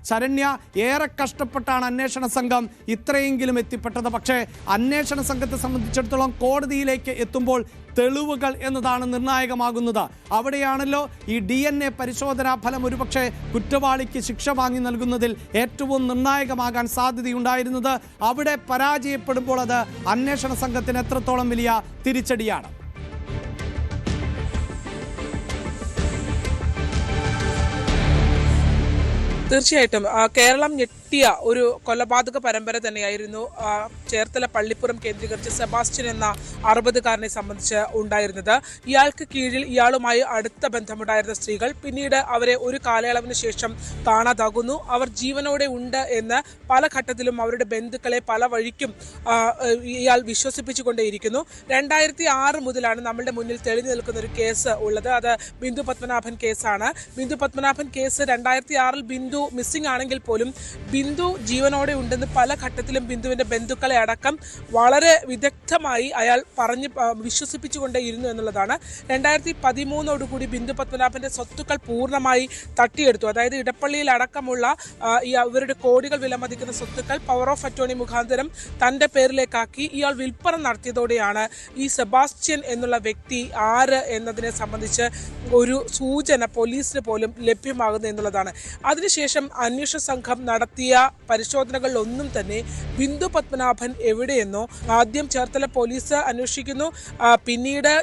ശരണ്യ, ഏറെ കഷ്ടപ്പെട്ടാണ് അന്വേഷണ സംഘം ഇത്രയെങ്കിലും എത്തിപ്പെട്ടത്. പക്ഷേ അന്വേഷണ സംഘത്തെ സംബന്ധിച്ചിടത്തോളം കോടതിയിലേക്ക് എത്തുമ്പോൾ തെളിവുകൾ എന്നതാണ് നിർണായകമാകുന്നത്. അവിടെയാണല്ലോ ഈ DNA പരിശോധനാ ഫലം ഒരുപക്ഷെ കുറ്റവാളിക്ക് ശിക്ഷ വാങ്ങി നൽകുന്നതിൽ ഏറ്റവും നിർണായകമാകാൻ സാധ്യതയുണ്ടായിരുന്നത്. അവിടെ പരാജയപ്പെടുമ്പോൾ അത് അന്വേഷണ സംഘത്തിന് എത്രത്തോളം വലിയ തിരിച്ചടിയാണ്. തീർച്ചയായിട്ടും കേരളം ഞെട്ടിയ ഒരു കൊലപാതക പരമ്പര തന്നെയായിരുന്നു ചേർത്തല പള്ളിപ്പുറം കേന്ദ്രീകരിച്ച് സെബാസ്റ്റ്യൻ എന്ന 60-കാരനെ സംബന്ധിച്ച് ഉണ്ടായിരുന്നത്. ഇയാൾക്ക് കീഴിൽ ഇയാളുമായി അടുത്ത ബന്ധമുണ്ടായിരുന്ന സ്ത്രീകൾ പിന്നീട് അവരെ ഒരു കാലയളവിന് ശേഷം കാണാതാകുന്നു. അവർ ജീവനോടെ ഉണ്ട് എന്ന് പല ഘട്ടത്തിലും അവരുടെ ബന്ധുക്കളെ പല വഴിക്കും ഇയാൾ വിശ്വസിപ്പിച്ചുകൊണ്ടേയിരിക്കുന്നു. 2006 മുതലാണ് നമ്മളുടെ മുന്നിൽ തെളിഞ്ഞു നിൽക്കുന്ന ഒരു കേസ് ഉള്ളത്. അത് ബിന്ദു പത്മനാഭൻ കേസാണ്. ബിന്ദു പത്മനാഭൻ കേസ് 2006 ബിന്ദു മിസ്സിംഗ് ആണെങ്കിൽ പോലും ബിന്ദു ജീവനോടെ ഉണ്ടെന്ന് പല ഘട്ടത്തിലും ബിന്ദുവിന്റെ ബന്ധുക്കളെ അടക്കം വളരെ വിദഗ്ധമായി അയാൾ പറഞ്ഞ് വിശ്വസിപ്പിച്ചുകൊണ്ടേയിരുന്നു എന്നുള്ളതാണ്. 2013 ബിന്ദു പത്മനാഭന്റെ സ്വത്തുക്കൾ പൂർണ്ണമായി തട്ടിയെടുത്തു. അതായത് ഇടപ്പള്ളിയിൽ അടക്കമുള്ള ഇവരുടെ കോടികൾ വിലമതിക്കുന്ന സ്വത്തുക്കൾ പവർ ഓഫ് അറ്റോർണി മുഖാന്തരം തന്റെ പേരിലേക്കാക്കി ഇയാൾ വിൽപ്പന നടത്തിയതോടെയാണ് ഈ സെബാസ്റ്റ്യൻ എന്നുള്ള വ്യക്തി ആര് എന്നതിനെ സംബന്ധിച്ച് ഒരു സൂചന പോലീസിന് പോലും ലഭ്യമാകുന്നത് എന്നുള്ളതാണ്. അതിനുശേഷം അന്വേഷണ സംഘം നടത്തിയ പരിശോധനകളിലൊന്നും തന്നെ ബിന്ദു പത്മനാഭൻ എവിടെയെന്നോ ആദ്യം ചേർത്തല പോലീസ് അന്വേഷിക്കുന്നു. പിന്നീട്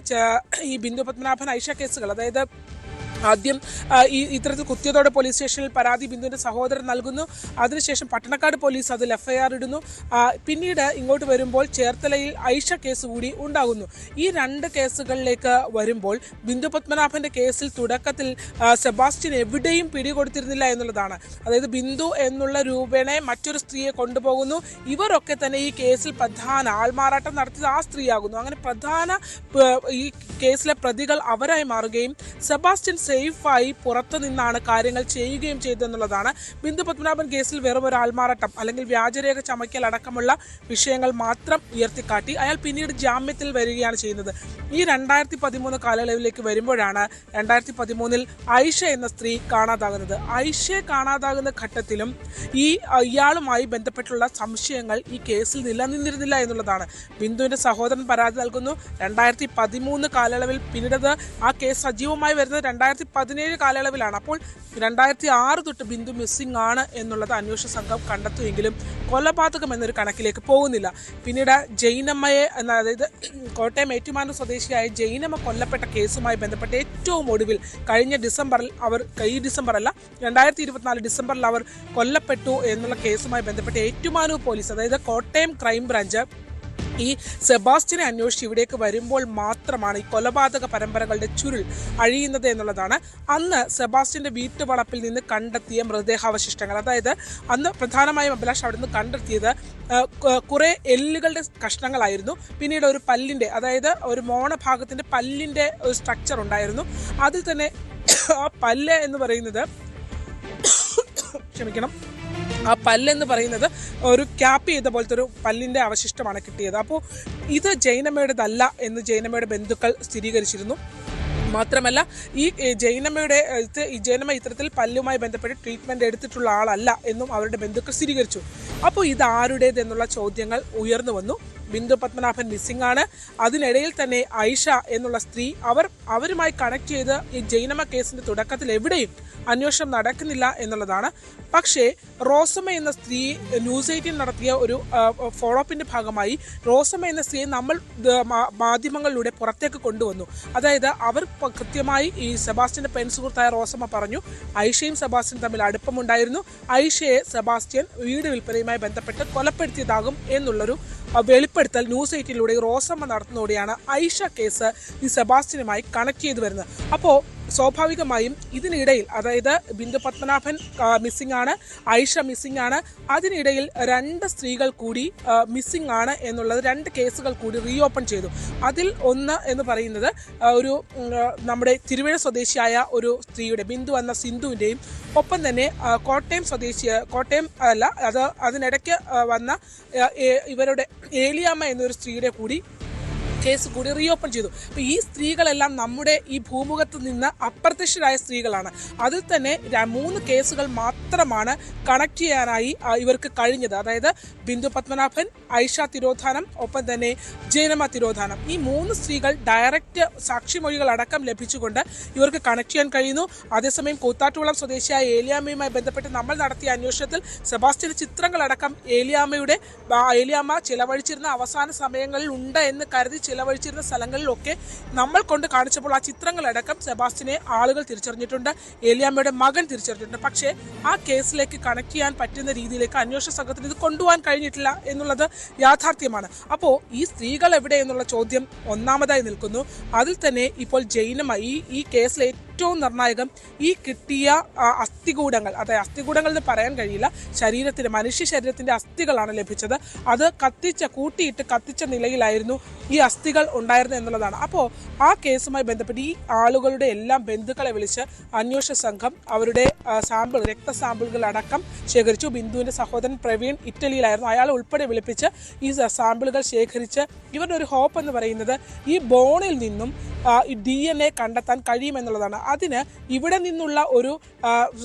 ഈ ബിന്ദു പത്മനാഭൻ ഐഷ കേസുകൾ, അതായത് ആദ്യം ഇത്തരത്തിൽ കുത്തിയതോടെ പോലീസ് സ്റ്റേഷനിൽ പരാതി ബിന്ദുവിന്റെ സഹോദരൻ നൽകുന്നു. അതിനുശേഷം പട്ടണക്കാട് പോലീസ് അതിൽ FIR ഇടുന്നു. പിന്നീട് ഇങ്ങോട്ട് വരുമ്പോൾ ചേർത്തലയിൽ ഐഷ കേസ് കൂടി ഉണ്ടാകുന്നു. ഈ 2 കേസുകളിലേക്ക് വരുമ്പോൾ ബിന്ദു പത്മനാഭന്റെ കേസിൽ തുടക്കത്തിൽ സെബാസ്റ്റ്യൻ എവിടെയും പിടികൊടുത്തിരുന്നില്ല എന്നുള്ളതാണ്. അതായത് ബിന്ദു എന്നുള്ള രൂപേണെ മറ്റൊരു സ്ത്രീയെ കൊണ്ടുപോകുന്നു. ഇവരൊക്കെ തന്നെ ഈ കേസിൽ പ്രധാന ആൾമാറാട്ടം നടത്തിയത് ആ സ്ത്രീയാകുന്നു. അങ്ങനെ പ്രധാന ഈ കേസിലെ പ്രതികൾ അവരായി മാറുകയും സെബാസ്റ്റ്യൻ സേഫായി പുറത്തു നിന്നാണ് കാര്യങ്ങൾ ചെയ്യുകയും ചെയ്തെന്നുള്ളതാണ്. ബിന്ദു പത്മനാഭൻ കേസിൽ വെറും ഒരു ആൾമാറാട്ടം അല്ലെങ്കിൽ വ്യാജരേഖ ചമയ്ക്കൽ അടക്കമുള്ള വിഷയങ്ങൾ മാത്രം ഉയർത്തിക്കാട്ടി അയാൾ പിന്നീട് ജാമ്യത്തിൽ വരികയാണ് ചെയ്യുന്നത്. ഈ 2013 കാലയളവിലേക്ക് വരുമ്പോഴാണ് 2013 ഐഷ എന്ന സ്ത്രീ കാണാതാകുന്നത്. ഐഷയെ കാണാതാകുന്ന ഘട്ടത്തിലും ഇയാളുമായി ബന്ധപ്പെട്ടുള്ള സംശയങ്ങൾ ഈ കേസിൽ നിലനിന്നിരുന്നില്ല എന്നുള്ളതാണ്. ബിന്ദുവിന്റെ സഹോദരൻ പരാതി നൽകുന്നു. 2013 കാലയളവിൽ പിന്നീട് ആ കേസ് സജീവമായി വരുന്നത് 2017 കാലയളവിലാണ്. അപ്പോൾ 2006 തൊട്ട് ബിന്ദു മിസ്സിംഗ് ആണ് എന്നുള്ളത് അന്വേഷണ സംഘം കണ്ടെത്തുമെങ്കിലും കൊലപാതകം എന്നൊരു കണക്കിലേക്ക് പോകുന്നില്ല. പിന്നീട് ജൈനമ്മയെ അതായത് കോട്ടയം ഏറ്റുമാനൂർ സ്വദേശിയായ ജൈനമ്മ കൊല്ലപ്പെട്ട കേസുമായി ബന്ധപ്പെട്ട് ഏറ്റവും ഒടുവിൽ കഴിഞ്ഞ ഡിസംബറിൽ ഈ ഡിസംബറല്ല 2024 ഡിസംബറിൽ അവർ കൊല്ലപ്പെട്ടു എന്നുള്ള കേസുമായി ബന്ധപ്പെട്ട് ഏറ്റുമാനൂർ പോലീസ്, അതായത് കോട്ടയം ക്രൈംബ്രാഞ്ച് ഈ സെബാസ്റ്റ്യനെ അന്വേഷിച്ച് ഇവിടേക്ക് വരുമ്പോൾ മാത്രമാണ് ഈ കൊലപാതക പരമ്പരകളുടെ ചുരുൾ അഴിയുന്നത് എന്നുള്ളതാണ്. അന്ന് സെബാസ്റ്റ്യന്റെ വീട്ടുവളപ്പിൽ നിന്ന് കണ്ടെത്തിയ മൃതദേഹാവശിഷ്ടങ്ങൾ, അതായത് അന്ന് പ്രധാനമായും അഭിലാഷ് അവിടെ നിന്ന് കണ്ടെത്തിയത് കുറെ എല്ലുകളുടെ കഷ്ണങ്ങളായിരുന്നു. പിന്നീട് ഒരു പല്ലിന്റെ, അതായത് ഒരു മോണഭാഗത്തിന്റെ പല്ലിന്റെ ഒരു സ്ട്രക്ചർ ഉണ്ടായിരുന്നു. അതിൽ തന്നെ ആ പല്ല് എന്ന് പറയുന്നത് ആ പല്ലെന്ന് പറയുന്നത് ഒരു ക്യാപ്പ് ചെയ്ത പോലത്തെ ഒരു പല്ലിന്റെ അവശിഷ്ടമാണ് കിട്ടിയത്. അപ്പോൾ ഇത് ജൈനമ്മയുടേതല്ല എന്ന് ജൈനമ്മയുടെ ബന്ധുക്കൾ സ്ഥിരീകരിച്ചിരുന്നു. മാത്രമല്ല ഈ ജൈനമ്മ ഇത്തരത്തിൽ പല്ലുമായി ബന്ധപ്പെട്ട് ട്രീറ്റ്മെന്റ് എടുത്തിട്ടുള്ള ആളല്ല എന്നും അവരുടെ ബന്ധുക്കൾ സ്ഥിരീകരിച്ചു. അപ്പോൾ ഇത് ആരുടേത് എന്നുള്ള ചോദ്യങ്ങൾ ഉയർന്നു വന്നു. ബിന്ദു പത്മനാഭൻ മിസ്സിംഗ് ആണ്. അതിനിടയിൽ തന്നെ ഐഷ എന്നുള്ള സ്ത്രീ അവരുമായി കണക്ട് ചെയ്ത് ഈ ജൈനമ്മ കേസിന്റെ തുടക്കത്തിൽ എവിടെയും അന്വേഷണം നടക്കുന്നില്ല എന്നുള്ളതാണ്. പക്ഷേ റോസമ്മ എന്ന സ്ത്രീ ന്യൂസ് 18 നടത്തിയ ഒരു ഫോളോ അപ്പിന്റെ ഭാഗമായി റോസമ്മ എന്ന സ്ത്രീയെ നമ്മൾ മാധ്യമങ്ങളിലൂടെ പുറത്തേക്ക് കൊണ്ടുവന്നു. അതായത് അവർ കൃത്യമായി ഈ സെബാസ്റ്റ്യന്റെ പെൺസുഹൃത്തായ റോസമ്മ പറഞ്ഞു ഐഷയും സെബാസ്റ്റ്യനും തമ്മിൽ അടുപ്പമുണ്ടായിരുന്നു. ഐഷയെ സെബാസ്റ്റ്യൻ വീട് വിൽപ്പനയുമായി ബന്ധപ്പെട്ട് കൊലപ്പെടുത്തിയതാകും എന്നുള്ളൊരു വെളിപ്പെടുത്തൽ ന്യൂസ് 18 റോസമ്മ നടത്തുന്നതോടെയാണ് ഐഷ കേസ് ഈ സെബാസ്റ്റ്യനുമായി കണക്ട് ചെയ്തു വരുന്നത്. അപ്പോൾ സ്വാഭാവികമായും ഇതിനിടയിൽ, അതായത് ബിന്ദു പത്മനാഭൻ മിസ്സിംഗ് ആണ്, ഐഷ മിസ്സിംഗ് ആണ്, അതിനിടയിൽ 2 സ്ത്രീകൾ കൂടി മിസ്സിംഗ് ആണ് എന്നുള്ളത് 2 കേസുകൾ കൂടി റീഓപ്പൺ ചെയ്തു. അതിൽ ഒന്ന് എന്ന് പറയുന്നത് ഒരു നമ്മുടെ തിരുവഴ സ്വദേശിയായ ഒരു സ്ത്രീയുടെ, ബിന്ദു എന്ന സിന്ധുവിൻ്റെയും, ഒപ്പം തന്നെ കോട്ടയം അല്ല അതിനിടയ്ക്ക് വന്ന ഇവരുടെ ഏലിയാമ്മ എന്നൊരു സ്ത്രീയുടെ കൂടി കേസ് കൂടി റീഓപ്പൺ ചെയ്തു. അപ്പോൾ ഈ സ്ത്രീകളെല്ലാം നമ്മുടെ ഈ ഭൂമുഖത്ത് നിന്ന് അപ്രത്യക്ഷരായ സ്ത്രീകളാണ്. അതിൽ തന്നെ 3 കേസുകൾ മാത്രമാണ് കണക്ട് ചെയ്യാനായി ഇവർക്ക് കഴിഞ്ഞത്. അതായത് ബിന്ദു പത്മനാഭൻ, ഐഷ തിരോധാനം, ഒപ്പം തന്നെ ജൈനമ്മ തിരോധാനം. ഈ 3 സ്ത്രീകൾ ഡയറക്റ്റ് സാക്ഷിമൊഴികൾ അടക്കം ലഭിച്ചുകൊണ്ട് ഇവർക്ക് കണക്ട് ചെയ്യാൻ കഴിയുന്നു. അതേസമയം കൂത്താട്ടുകുളം സ്വദേശിയായ ഏലിയാമ്മയുമായി ബന്ധപ്പെട്ട് നമ്മൾ നടത്തിയ അന്വേഷണത്തിൽ സെബാസ്റ്റ്യന്റെ ചിത്രങ്ങളടക്കം ഏലിയാമ്മ ചിലവഴിച്ചിരുന്ന അവസാന സമയങ്ങളിൽ ഉണ്ട് എന്ന് കരുതി ചിലവഴിച്ചിരുന്ന സ്ഥലങ്ങളിലൊക്കെ നമ്മൾ കൊണ്ട് കാണിച്ചപ്പോൾ ആ ചിത്രങ്ങളടക്കം സെബാസ്റ്റ്യനെ ആളുകൾ തിരിച്ചറിഞ്ഞിട്ടുണ്ട്, ഏലിയാമ്മയുടെ മകൻ തിരിച്ചറിഞ്ഞിട്ടുണ്ട്. പക്ഷേ ആ കേസിലേക്ക് കണക്ട് ചെയ്യാൻ പറ്റുന്ന രീതിയിലേക്ക് അന്വേഷണ സംഘത്തിന് ഇത് കൊണ്ടുപോകാൻ കഴിഞ്ഞിട്ടില്ല എന്നുള്ളത് യാഥാർത്ഥ്യമാണ്. അപ്പോൾ ഈ സ്ത്രീകൾ എവിടെ എന്നുള്ള ചോദ്യം ഒന്നാമതായി നിൽക്കുന്നു. അതിൽ തന്നെ ഇപ്പോൾ ജൈനമ്മ ഈ കേസിലെ ഏറ്റവും നിർണായകം ഈ കിട്ടിയ അസ്ഥികൂടങ്ങൾ, അതായത് അസ്ഥികൂടങ്ങൾ എന്ന് പറയാൻ കഴിയില്ല, മനുഷ്യ ശരീരത്തിന്റെ അസ്ഥികളാണ് ലഭിച്ചത്. അത് കൂട്ടിയിട്ട് കത്തിച്ച നിലയിലായിരുന്നു ഈ അസ്ഥികൾ ഉണ്ടായിരുന്നത് എന്നുള്ളതാണ്. അപ്പോൾ ആ കേസുമായി ബന്ധപ്പെട്ട് ഈ ആളുകളുടെ എല്ലാം ബന്ധുക്കളെ വിളിച്ച് അന്വേഷണ സംഘം അവരുടെ രക്തസാമ്പിളുകൾ അടക്കം ശേഖരിച്ചു. ബിന്ദുവിന്റെ സഹോദരൻ പ്രവീൺ ഇറ്റലിയിലായിരുന്നു, അയാൾ ഉൾപ്പെടെ വിളിപ്പിച്ച് ഈ സാമ്പിളുകൾ ശേഖരിച്ച് ഇവരുടെ ഒരു ഹോപ്പ് എന്ന് പറയുന്നത് ഈ ബോണിൽ നിന്നും DNA കണ്ടെത്താൻ കഴിയുമെന്നുള്ളതാണ്. അതിന് ഇവിടെ നിന്നുള്ള ഒരു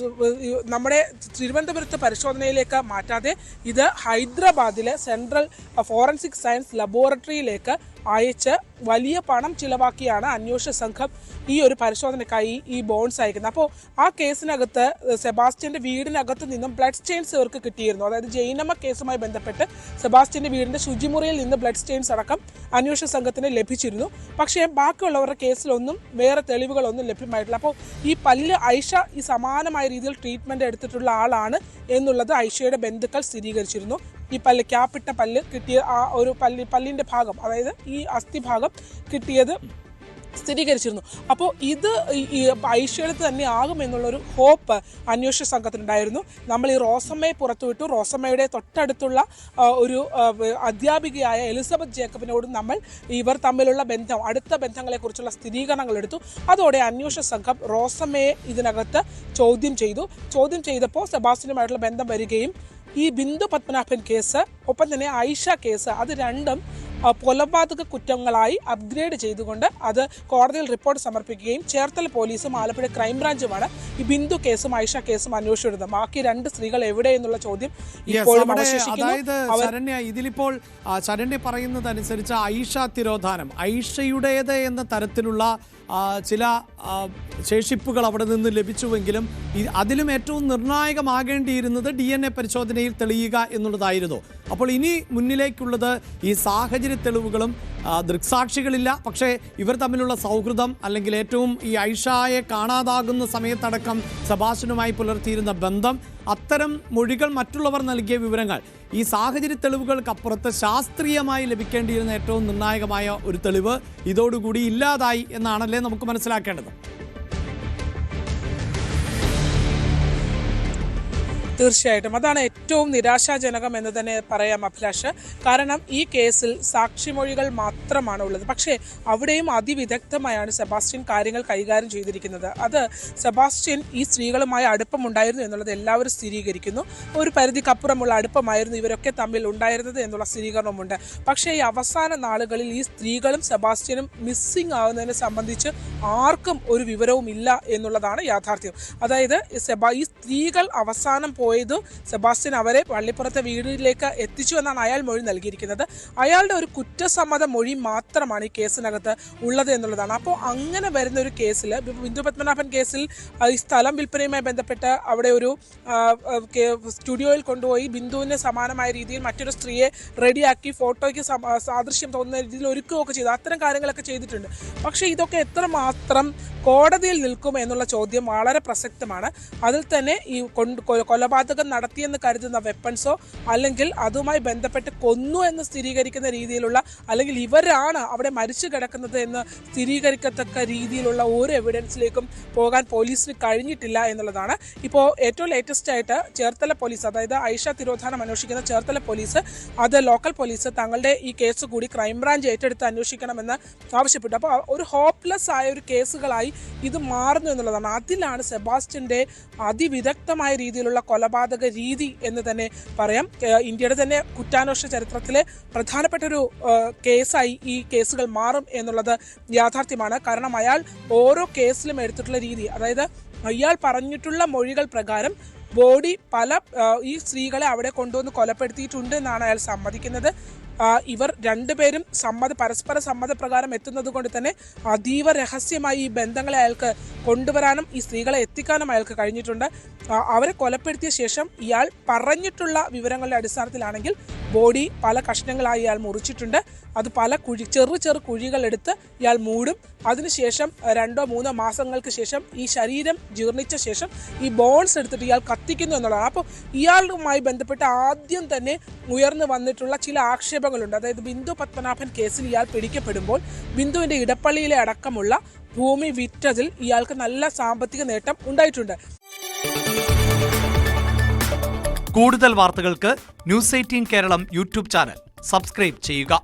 നമ്മുടെ തിരുവനന്തപുരത്ത് പരിശോധനയിലേക്ക് മാറ്റാതെ ഇത് ഹൈദരാബാദിലെ സെൻട്രൽ ഫോറൻസിക് സയൻസ് ലബോറട്ടറിയിലേക്ക് അയച്ച് വലിയ പണം ചിലവാക്കിയാണ് അന്വേഷണ സംഘം ഈ ഒരു പരിശോധനയ്ക്കായി ഈ ബോൺസ് അയക്കുന്നത്. അപ്പോൾ ആ കേസിനകത്ത് സെബാസ്റ്റ്യന്റെ വീടിനകത്ത് നിന്നും ബ്ലഡ് സ്റ്റെയിൻസ് ഇവർക്ക് കിട്ടിയിരുന്നു. അതായത് ജൈനമ്മ കേസുമായി ബന്ധപ്പെട്ട് സെബാസ്റ്റ്യന്റെ വീടിന്റെ ശുചിമുറിയിൽ നിന്ന് ബ്ലഡ് സ്റ്റെയിൻസ് അടക്കം അന്വേഷണ സംഘത്തിന് ലഭിച്ചിരുന്നു. പക്ഷേ ബാക്കിയുള്ളവരുടെ കേസിലൊന്നും വേറെ തെളിവുകളൊന്നും ലഭ്യമായിട്ടില്ല. അപ്പോൾ ഈ ഐഷ ഈ സമാനമായ രീതിയിൽ ട്രീറ്റ്മെന്റ് എടുത്തിട്ടുള്ള ആളാണ് എന്നുള്ളത് ഐഷയുടെ ബന്ധുക്കൾ സ്ഥിരീകരിച്ചിരുന്നു. ഈ ക്യാപ്പിട്ട പല്ല് കിട്ടിയ ആ ഒരു പല്ലിന്റെ ഭാഗം, അതായത് ഈ അസ്ഥിഭാഗം കിട്ടിയത് സ്ഥിരീകരിച്ചിരുന്നു. അപ്പോൾ ഇത് ഈ ഐഷയുടെ തന്നെ ആകുമെന്നുള്ളൊരു ഹോപ്പ് അന്വേഷണ സംഘത്തിനുണ്ടായിരുന്നു. നമ്മൾ ഈ റോസമ്മയെ പുറത്തുവിട്ടു. റോസമ്മയുടെ തൊട്ടടുത്തുള്ള ഒരു അധ്യാപികയായ എലിസബത്ത് ജേക്കബിനോടും നമ്മൾ ഇവർ തമ്മിലുള്ള അടുത്ത ബന്ധങ്ങളെക്കുറിച്ചുള്ള സ്ഥിരീകരണങ്ങൾ എടുത്തു. അതോടെ അന്വേഷണ സംഘം റോസമ്മയെ ഇതിനകത്ത് ചോദ്യം ചെയ്തപ്പോൾ സെബാസ്റ്റ്യനുമായിട്ടുള്ള ബന്ധം വരികയും ഈ ബിന്ദു പത്മനാഭൻ കേസ് ഒപ്പം തന്നെ ഐഷ കേസ് അത് രണ്ടും കൊലപാതക കുറ്റങ്ങളായി അപ്ഗ്രേഡ് ചെയ്തുകൊണ്ട് അത് കോടതിയിൽ റിപ്പോർട്ട് സമർപ്പിക്കുകയും ചേർത്തല പോലീസും ആലപ്പുഴ ക്രൈംബ്രാഞ്ചുമാണ് ഈ ബിന്ദു കേസും ഐഷ കേസും അന്വേഷിച്ചിരുന്നത്. ബാക്കി 2 സ്ത്രീകൾ എവിടെ എന്നുള്ള ചോദ്യം ഇപ്പോഴും അവശേഷിക്കുന്നു. ഇതിലിപ്പോൾ ശരണ്യ പറയുന്നത് അനുസരിച്ച് ഐഷ തിരോധാനം, ഐഷയുടേത് എന്ന തരത്തിലുള്ള ചില ശേഷിപ്പുകൾ അവിടെ നിന്ന് ലഭിച്ചുവെങ്കിലും അതിലും ഏറ്റവും നിർണായകമാകേണ്ടിയിരുന്നത് DNA പരിശോധനയിൽ തെളിയുക എന്നുള്ളതായിരുന്നു. അപ്പോൾ ഇനി മുന്നിലേക്കുള്ളത് ഈ സാഹചര്യ തെളിവുകളും ദൃക്സാക്ഷികളില്ല, പക്ഷേ ഇവർ തമ്മിലുള്ള സൗഹൃദം അല്ലെങ്കിൽ ഏറ്റവും ഈ ഐഷയെ കാണാതാകുന്ന സമയത്തടക്കം സെബാസ്റ്റ്യനുമായി പുലർത്തിയിരുന്ന ബന്ധം, അത്തരം മൊഴികൾ, മറ്റുള്ളവർ നൽകിയ വിവരങ്ങൾ, ഈ സാഹചര്യ തെളിവുകൾക്കപ്പുറത്ത് ശാസ്ത്രീയമായി ലഭിക്കേണ്ടിയിരുന്ന ഏറ്റവും നിർണായകമായ ഒരു തെളിവ് ഇതോടുകൂടി ഇല്ലാതായി എന്നാണല്ലേ നമുക്ക് മനസ്സിലാക്കേണ്ടത്? തീർച്ചയായിട്ടും അതാണ് ഏറ്റവും നിരാശാജനകം എന്ന് തന്നെ പറയാം അഭിലാഷ്. കാരണം ഈ കേസിൽ സാക്ഷിമൊഴികൾ മാത്രമാണ് ഉള്ളത്. പക്ഷേ അവിടെയും അതിവിദഗ്ധമായാണ് സെബാസ്റ്റ്യൻ കാര്യങ്ങൾ കൈകാര്യം ചെയ്തിരിക്കുന്നത്. അത് സെബാസ്റ്റ്യൻ ഈ സ്ത്രീകളുമായി അടുപ്പമുണ്ടായിരുന്നു എന്നുള്ളത് എല്ലാവരും സ്ഥിരീകരിക്കുന്നു. ഒരു പരിധിക്കപ്പുറമുള്ള അടുപ്പമായിരുന്നു ഇവരൊക്കെ തമ്മിൽ ഉണ്ടായിരുന്നത് എന്നുള്ള സ്ഥിരീകരണമുണ്ട്. പക്ഷേ ഈ അവസാന നാളുകളിൽ ഈ സ്ത്രീകളും സെബാസ്റ്റ്യനും മിസ്സിംഗ് ആവുന്നതിനെ സംബന്ധിച്ച് ആർക്കും ഒരു വിവരവും ഇല്ല എന്നുള്ളതാണ് യാഥാർത്ഥ്യം. അതായത് ഈ സ്ത്രീകൾ അവസാനം പോയത് സെബാസ്റ്റ്യൻ അവരെ പള്ളിപ്പുറത്തെ വീടിലേക്ക് എത്തിച്ചു എന്നാണ് അയാൾ മൊഴി നൽകിയിരിക്കുന്നത്. അയാളുടെ ഒരു കുറ്റസമ്മത മൊഴി മാത്രമാണ് ഈ കേസിനകത്ത് ഉള്ളത് എന്നുള്ളതാണ്. അപ്പോൾ അങ്ങനെ വരുന്ന ഒരു കേസിൽ, ബിന്ദു പത്മനാഭൻ കേസിൽ ഈ സ്ഥലം വിൽപ്പനയുമായി ബന്ധപ്പെട്ട് അവിടെ ഒരു സ്റ്റുഡിയോയിൽ കൊണ്ടുപോയി ബിന്ദുവിന് സമാനമായ രീതിയിൽ മറ്റൊരു സ്ത്രീയെ റെഡിയാക്കി ഫോട്ടോയ്ക്ക് സാദൃശ്യം തോന്നുന്ന രീതിയിൽ ഒരുക്കുകയൊക്കെ ചെയ്തു. അത്തരം കാര്യങ്ങളൊക്കെ ചെയ്തിട്ടുണ്ട്. പക്ഷേ ഇതൊക്കെ എത്രമാത്രം കോടതിയിൽ നിൽക്കും എന്നുള്ള ചോദ്യം വളരെ പ്രസക്തമാണ്. അതിൽ തന്നെ ഈ കൊലപാതകം നടത്തിയെന്ന് കരുതുന്ന വെപ്പൺസോ അല്ലെങ്കിൽ അതുമായി ബന്ധപ്പെട്ട് കൊന്നു എന്ന് സ്ഥിരീകരിക്കുന്ന രീതിയിലുള്ള, അല്ലെങ്കിൽ ഇവരാണ് അവിടെ മരിച്ചു കിടക്കുന്നത് എന്ന് സ്ഥിരീകരിക്കത്തക്ക രീതിയിലുള്ള ഒരു എവിഡൻസിലേക്കും പോകാൻ പോലീസിന് കഴിഞ്ഞിട്ടില്ല എന്നുള്ളതാണ്. ഇപ്പോൾ ഏറ്റവും ലേറ്റസ്റ്റ് ആയിട്ട് ചേർത്തല പോലീസ്, അതായത് ഐഷ തിരോധാനം അന്വേഷിക്കുന്ന ചേർത്തല പോലീസ്, അത് ലോക്കൽ പോലീസ് തങ്ങളുടെ ഈ കേസ് കൂടി ക്രൈംബ്രാഞ്ച് ഏറ്റെടുത്ത് അന്വേഷിക്കണമെന്ന് ആവശ്യപ്പെട്ടു. അപ്പോൾ ഒരു ഹോപ്പ്ലെസ് ആയ ഒരു കേസുകളായി ഇത് മാറുന്നു എന്നുള്ളതാണ്. അതിലാണ് സെബാസ്റ്റ്യന്റെ അതിവിദഗ്ധമായ രീതിയിലുള്ള കൊലപാതക രീതി എന്ന് തന്നെ പറയാം. ഇന്ത്യയുടെ തന്നെ കുറ്റാന്വേഷണ ചരിത്രത്തിലെ പ്രധാനപ്പെട്ട ഒരു കേസായി ഈ കേസുകൾ മാറും എന്നുള്ളത് യാഥാർത്ഥ്യമാണ്. കാരണം അയാൾ ഓരോ കേസിലും എടുത്തിട്ടുള്ള രീതി, അതായത് ഇയാൾ പറഞ്ഞിട്ടുള്ള മൊഴികൾ പ്രകാരം ബോഡി ഈ സ്ത്രീകളെ അവിടെ കൊണ്ടുവന്ന് കൊലപ്പെടുത്തിയിട്ടുണ്ട് എന്നാണ് അയാൾ സമ്മതിക്കുന്നത്. ഇവർ രണ്ടുപേരും പരസ്പര സമ്മതപ്രകാരം എത്തുന്നത് കൊണ്ട് തന്നെ അതീവ രഹസ്യമായി ഈ ബന്ധങ്ങളെ അയാൾക്ക് കൊണ്ടുവരാനും ഈ സ്ത്രീകളെ എത്തിക്കാനും അയാൾക്ക് കഴിഞ്ഞിട്ടുണ്ട്. അവരെ കൊലപ്പെടുത്തിയ ശേഷം ഇയാൾ പറഞ്ഞിട്ടുള്ള വിവരങ്ങളുടെ അടിസ്ഥാനത്തിലാണെങ്കിൽ ബോഡി പല കഷ്ണങ്ങളായി ഇയാൾ മുറിച്ചിട്ടുണ്ട്. അത് ചെറു കുഴികൾ എടുത്ത് ഇയാൾ മൂടും. അതിനുശേഷം 2-3 മാസങ്ങൾക്ക് ശേഷം ഈ ശരീരം ജീർണിച്ച ശേഷം ഈ ബോൺസ് എടുത്തിട്ട് ഇയാൾ കത്തിക്കുന്നു എന്നുള്ളതാണ്. അപ്പോൾ ഇയാളുമായി ബന്ധപ്പെട്ട് ആദ്യം തന്നെ ഉയർന്നു വന്നിട്ടുള്ള ചില ആക്ഷേപങ്ങളുണ്ട്. അതായത് ബിന്ദു പത്മനാഭൻ കേസിൽ ഇയാൾ പിടിക്കപ്പെടുമ്പോൾ ബിന്ദുവിന്റെ ഇടപ്പള്ളിയിലെ അടക്കമുള്ള ഭൂമി വിറ്റതിൽ ഇയാൾക്ക് നല്ല സാമ്പത്തിക നേട്ടം ഉണ്ടായിട്ടുണ്ട്. കൂടുതൽ വാർത്തകൾക്ക് news 18 Keralam YouTube channel subscribe ചെയ്യുക.